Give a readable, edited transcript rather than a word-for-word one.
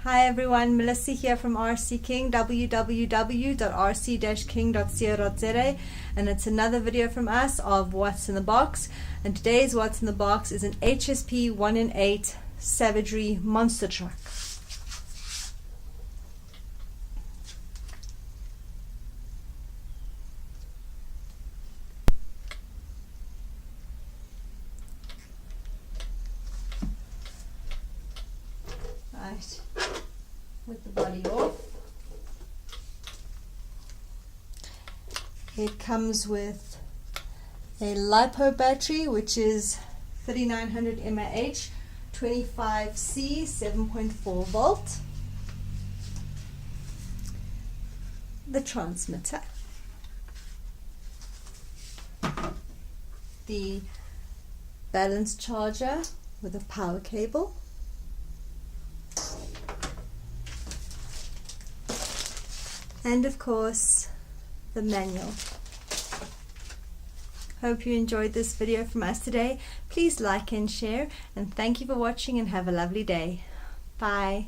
Hi everyone, Melissa here from RC King, www.rc-king.co.za, and it's another video from us of what's in the box. And today's what's in the box is an HSP 1 in 8 Savagery monster truck. Right, with the body off. It comes with a LiPo battery, which is 3900 mAh, 25C, 7.4 volt. The transmitter. The balance charger with a power cable. And of course, the manual. Hope you enjoyed this video from us today. Please like and share, and thank you for watching and have a lovely day. Bye.